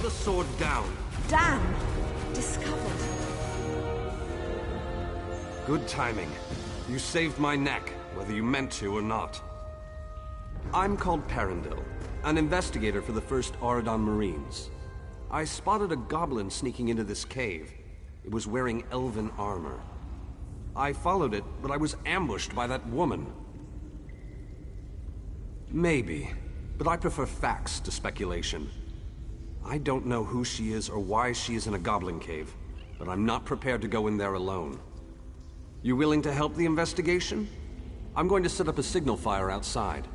the sword down. Damn! Discovered. Good timing. You saved my neck, whether you meant to or not. I'm called Perindil, an investigator for the 1st Auradon Marines. I spotted a goblin sneaking into this cave. It was wearing elven armor. I followed it, but I was ambushed by that woman. Maybe, but I prefer facts to speculation. I don't know who she is or why she is in a goblin cave, but I'm not prepared to go in there alone. You willing to help the investigation? I'm going to set up a signal fire outside.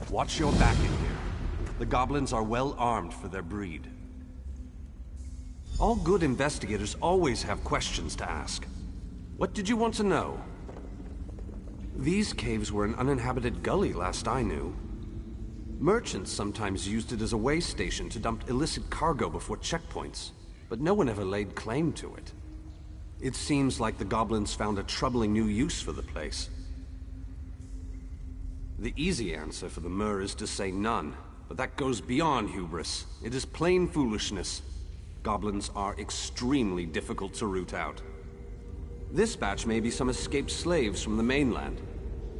Watch your back in here. The goblins are well armed for their breed. All good investigators always have questions to ask. What did you want to know? These caves were an uninhabited gully last I knew. Merchants sometimes used it as a way station to dump illicit cargo before checkpoints, but no one ever laid claim to it. It seems like the goblins found a troubling new use for the place. The easy answer for the Mer is to say none, but that goes beyond hubris. It is plain foolishness. Goblins are extremely difficult to root out. This batch may be some escaped slaves from the mainland.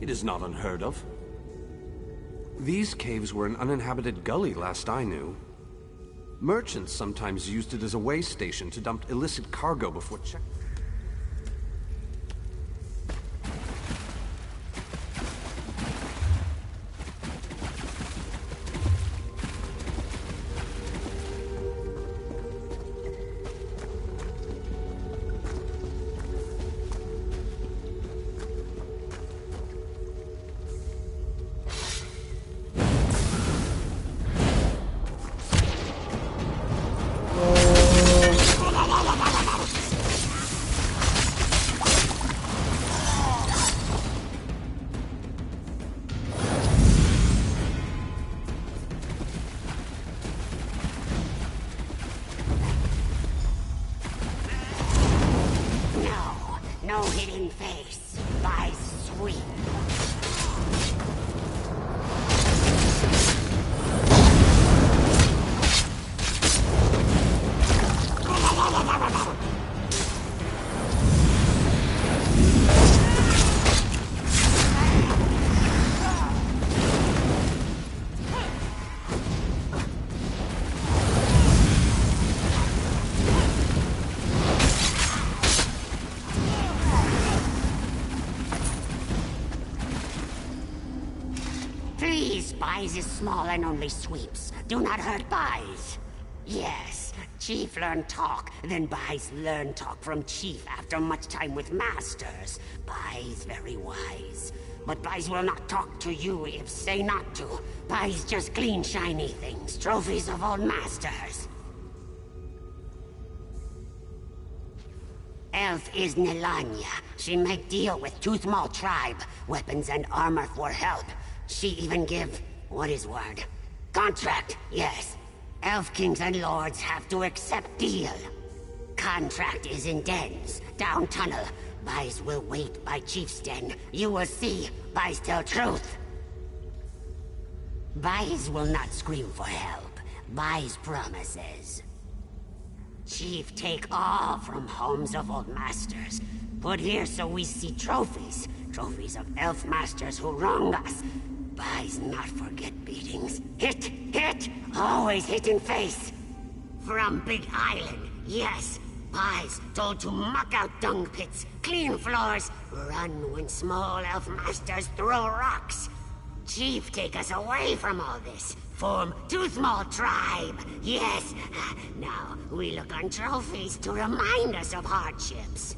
It is not unheard of. These caves were an uninhabited gully last I knew. Merchants sometimes used it as a way station to dump illicit cargo before check. No hidden face. By sweep. Please, Spies is small and only sweeps. Do not hurt Spies. Yes, Chief learned talk, then Spies learn talk from Chief after much time with masters. Spies very wise. But Spies will not talk to you if say not to. Spies just clean shiny things, trophies of old masters. Elf is Nelanya. She make deal with Toothaul tribe, weapons and armor for help. She even give, what is word? Contract, yes. Elf kings and lords have to accept deal. Contract is in dens, down tunnel. Spies will wait by Chief's den. You will see, Spies tell truth. Spies will not scream for help. Spies promises. Chief take all from homes of old masters. Put here so we see trophies. Trophies of elf masters who wronged us. Spies not forget beatings. Hit, hit, always hit in face. From Big Island, yes. Spies told to muck out dung pits, clean floors, run when small elf masters throw rocks. Chief take us away from all this. Form Toothaul tribe, yes. Now we look on trophies to remind us of hardships.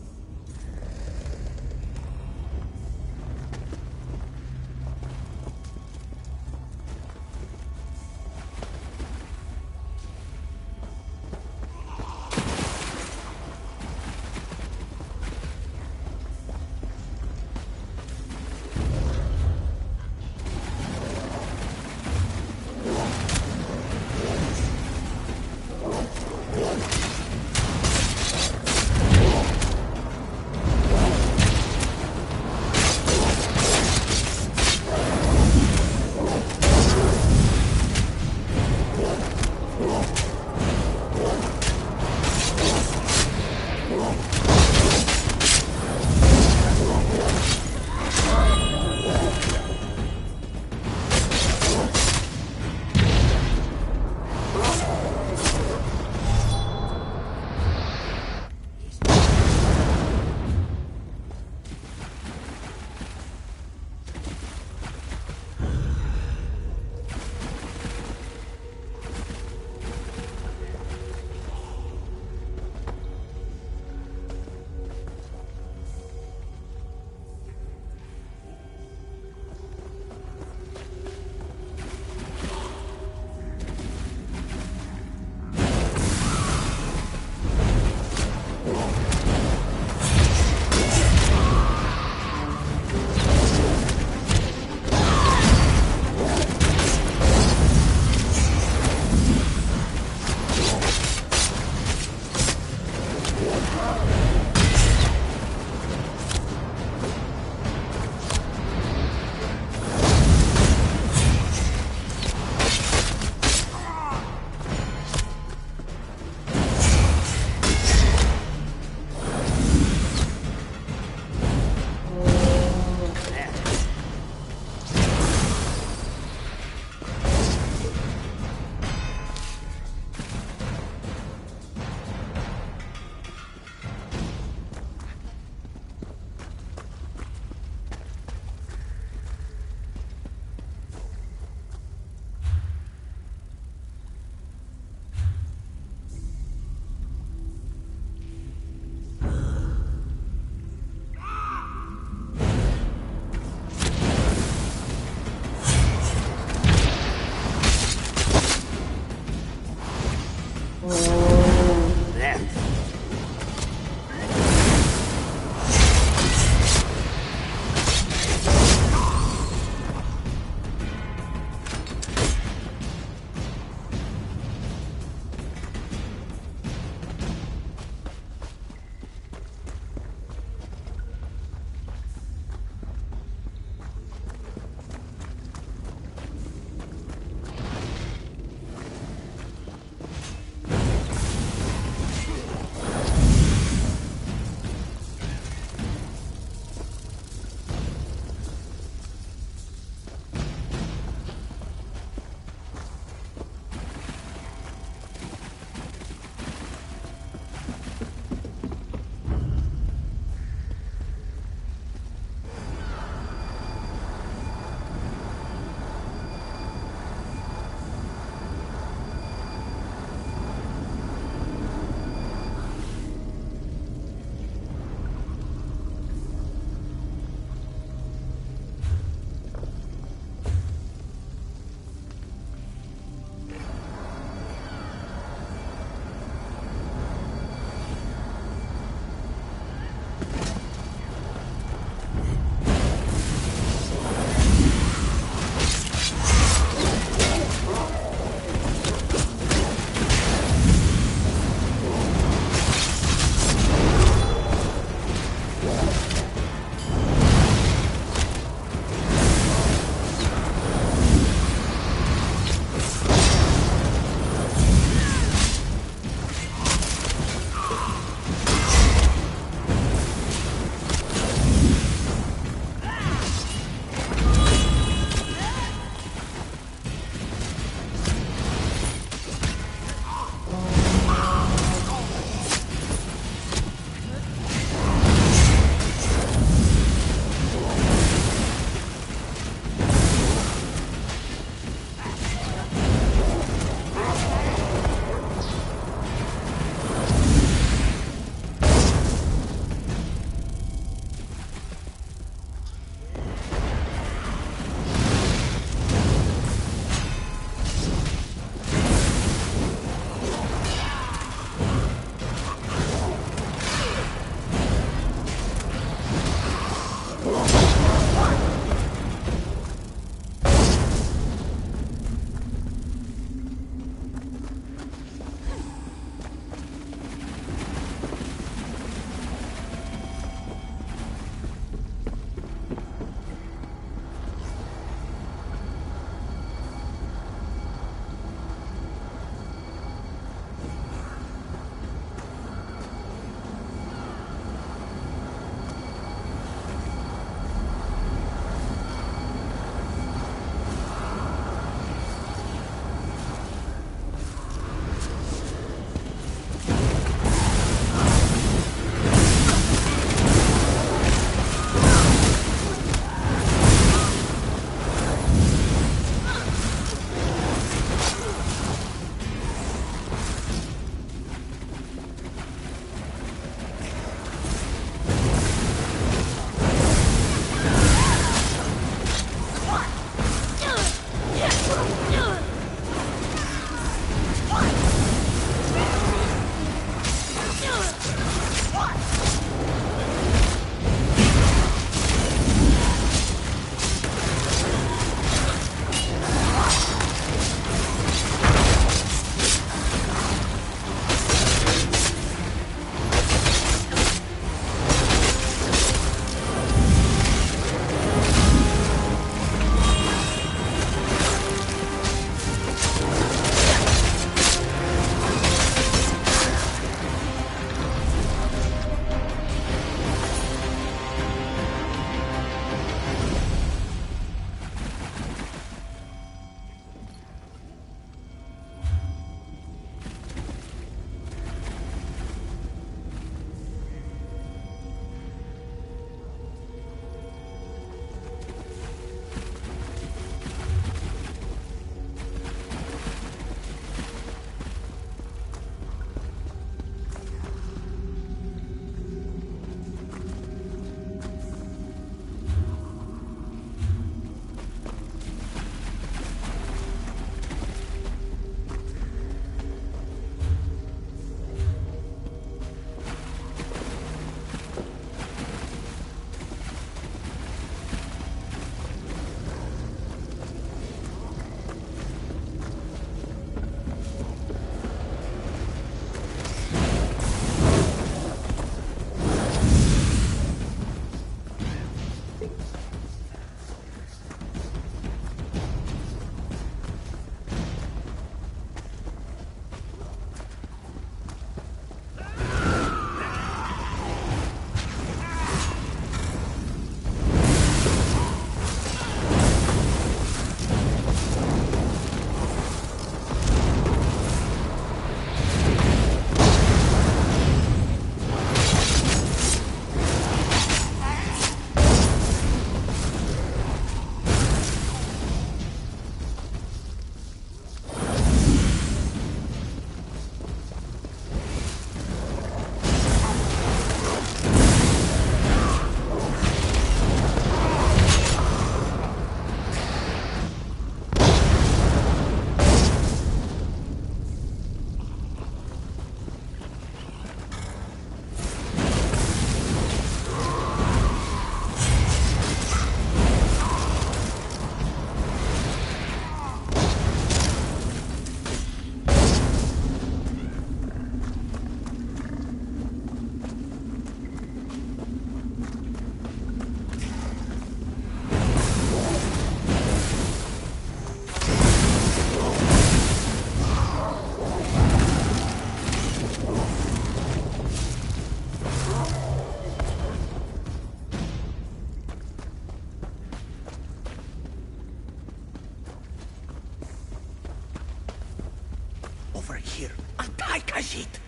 over here. Untie Khajiit!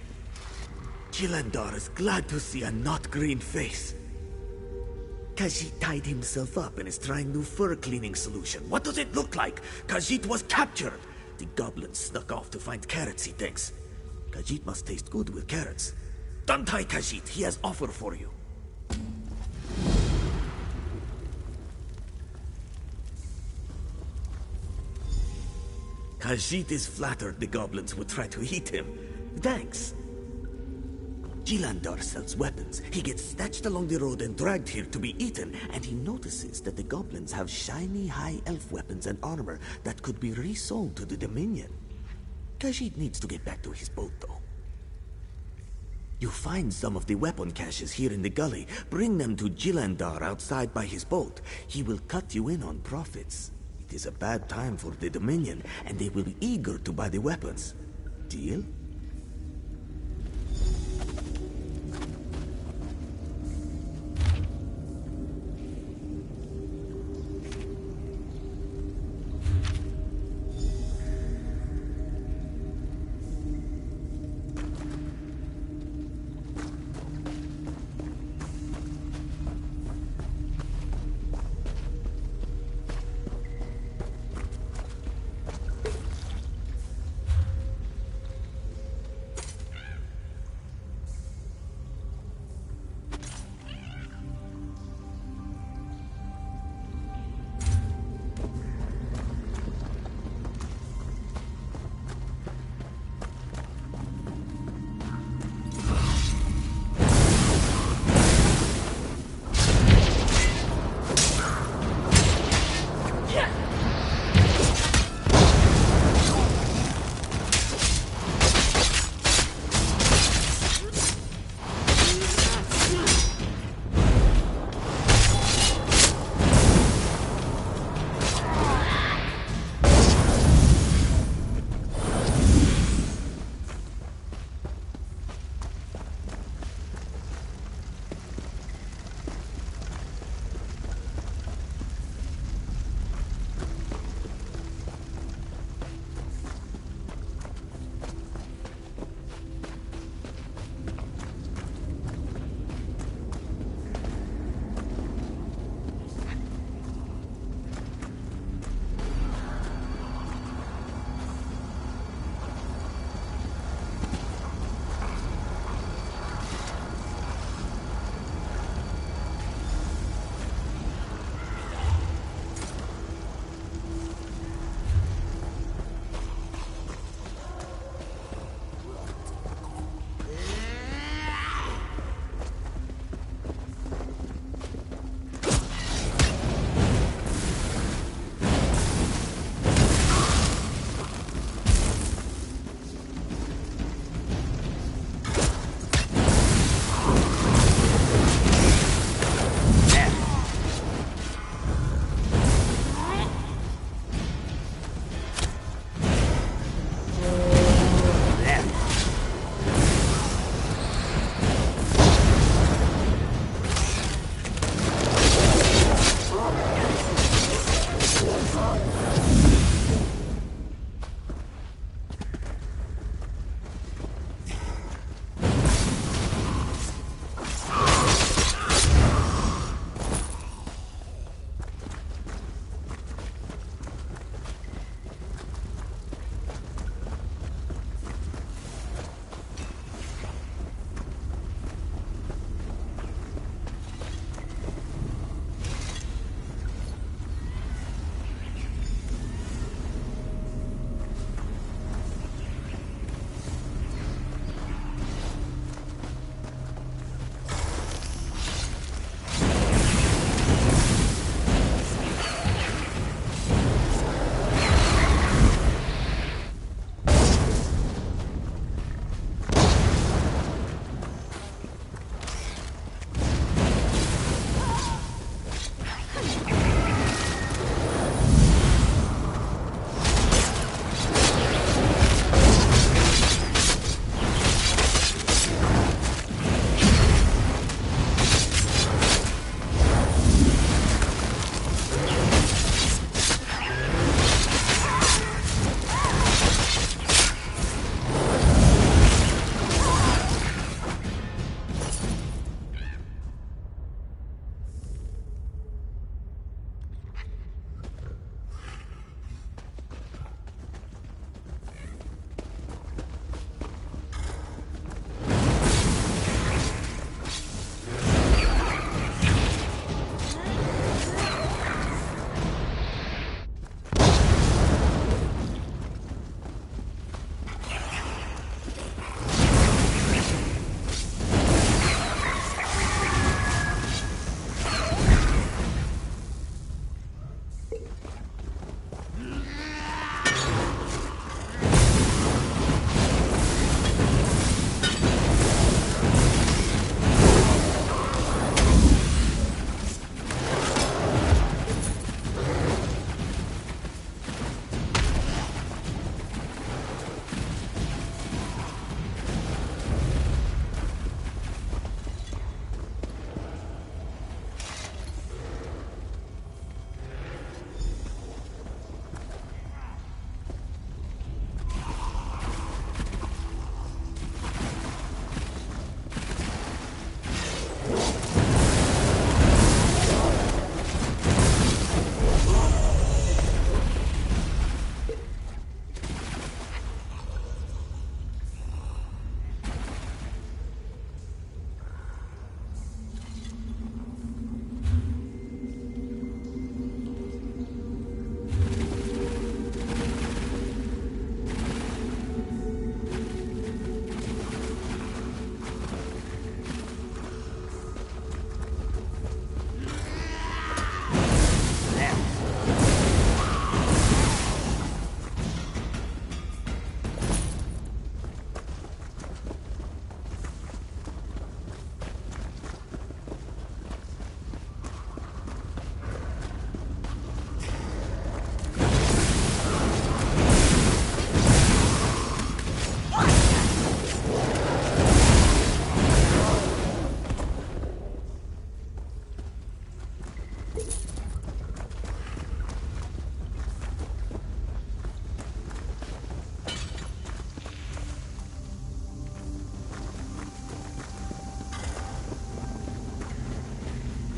Jilandar is glad to see a not-green face. Khajiit tied himself up and is trying new fur-cleaning solution. What does it look like? Khajiit was captured! The goblin snuck off to find carrots, he thinks. Khajiit must taste good with carrots. Untie Khajiit, he has offer for you. Khajiit is flattered the goblins would try to eat him. Thanks. Jilandar sells weapons. He gets snatched along the road and dragged here to be eaten, and he notices that the goblins have shiny high elf weapons and armor that could be resold to the Dominion. Khajiit needs to get back to his boat, though. You find some of the weapon caches here in the gully. Bring them to Jilandar outside by his boat. He will cut you in on profits. It is a bad time for the Dominion, and they will be eager to buy the weapons. Deal?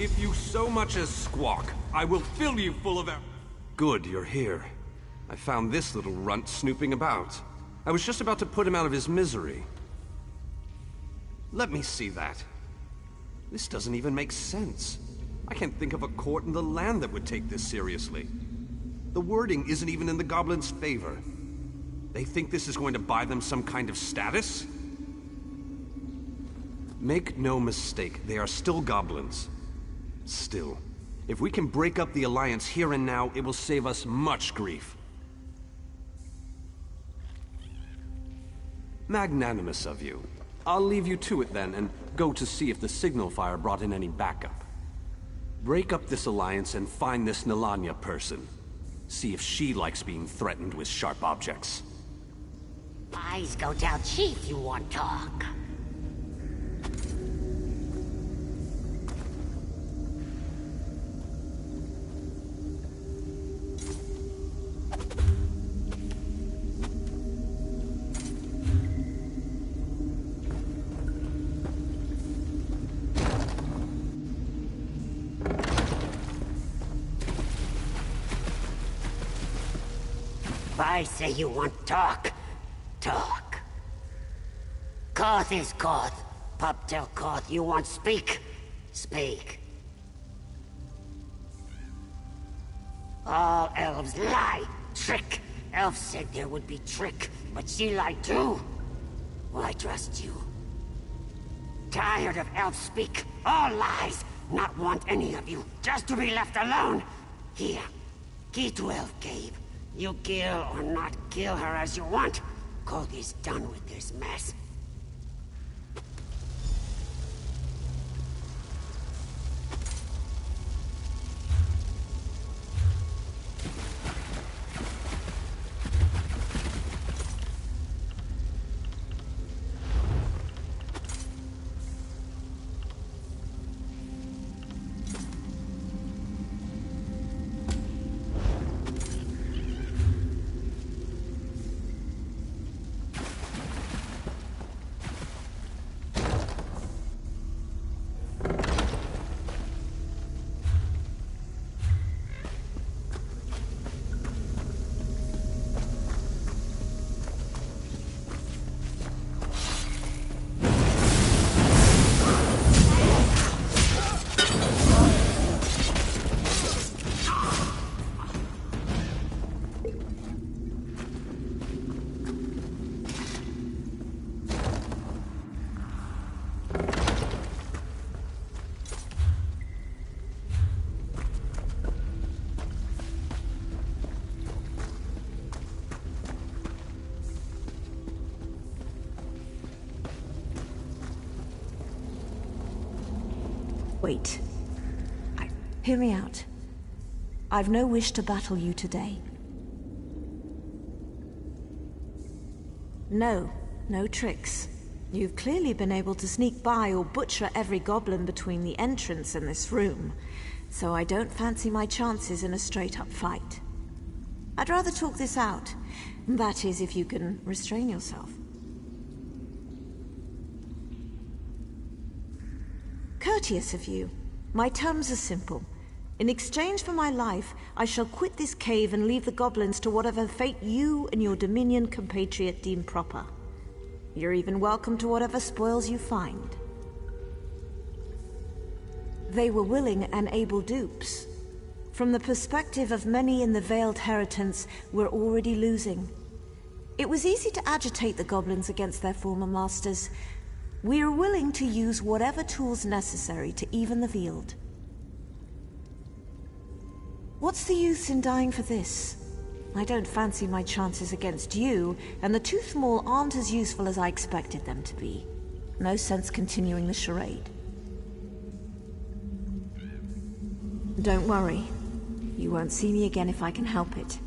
If you so much as squawk, I will fill you full of Good, you're here. I found this little runt snooping about. I was just about to put him out of his misery. Let me see that. This doesn't even make sense. I can't think of a court in the land that would take this seriously. The wording isn't even in the goblins' favor. They think this is going to buy them some kind of status? Make no mistake, they are still goblins. Still, if we can break up the Alliance here and now, it will save us much grief. Magnanimous of you. I'll leave you to it then, and go to see if the signal fire brought in any backup. Break up this Alliance and find this Nilanya person. See if she likes being threatened with sharp objects. Eyes go tell Chief you want talk. I say you want talk. Talk. Koth is Koth. Pup tell Koth you want speak. Speak. All elves lie. Trick. Elf said there would be trick, but she lied too. Why trust you? Tired of elf speak. All lies. Not want any of you. Just to be left alone. Here. Key to Elf Cave. You kill or not kill her as you want. Koth is done with this mess. Wait. Hear me out. I've no wish to battle you today. No tricks. You've clearly been able to sneak by or butcher every goblin between the entrance and this room, so I don't fancy my chances in a straight-up fight. I'd rather talk this out. That is, if you can restrain yourself. Courteous of you. My terms are simple. In exchange for my life, I shall quit this cave and leave the goblins to whatever fate you and your Dominion compatriot deem proper. You're even welcome to whatever spoils you find. They were willing and able dupes. From the perspective of many in the Veiled Heritance, we're already losing. It was easy to agitate the goblins against their former masters. We are willing to use whatever tools necessary to even the Veiled. What's the use in dying for this? I don't fancy my chances against you, and the Tooth Maul aren't as useful as I expected them to be. No sense continuing the charade. Don't worry. You won't see me again if I can help it.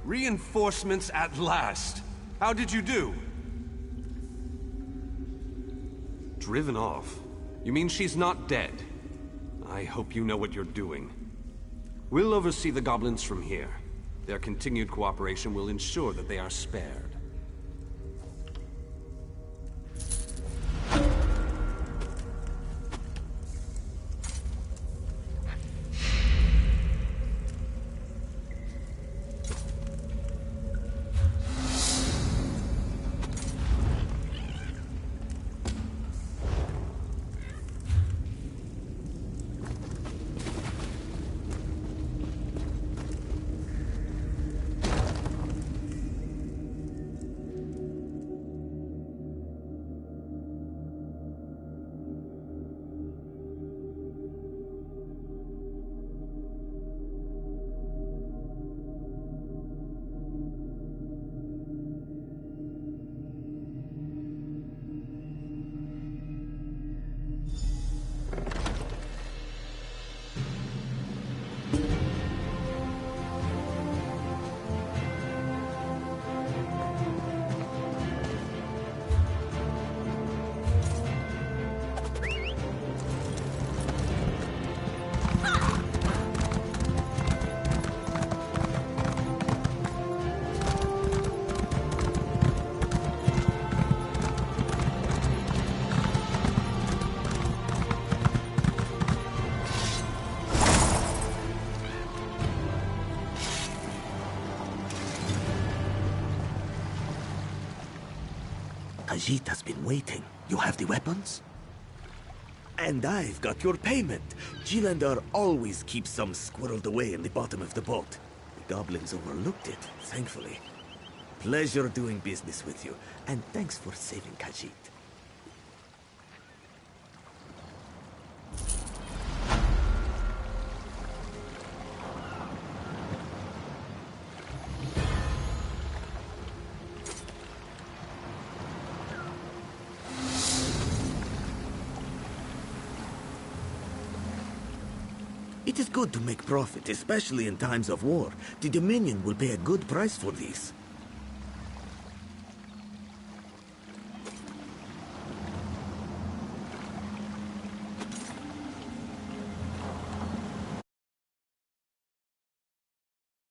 Reinforcements at last. How did you do? Driven off? You mean she's not dead? I hope you know what you're doing. We'll oversee the goblins from here. Their continued cooperation will ensure that they are spared. Khajiit has been waiting. You have the weapons? And I've got your payment. Gilandar always keeps some squirreled away in the bottom of the boat. The goblins overlooked it, thankfully. Pleasure doing business with you, and thanks for saving Khajiit. It is good to make profit, especially in times of war. The Dominion will pay a good price for these.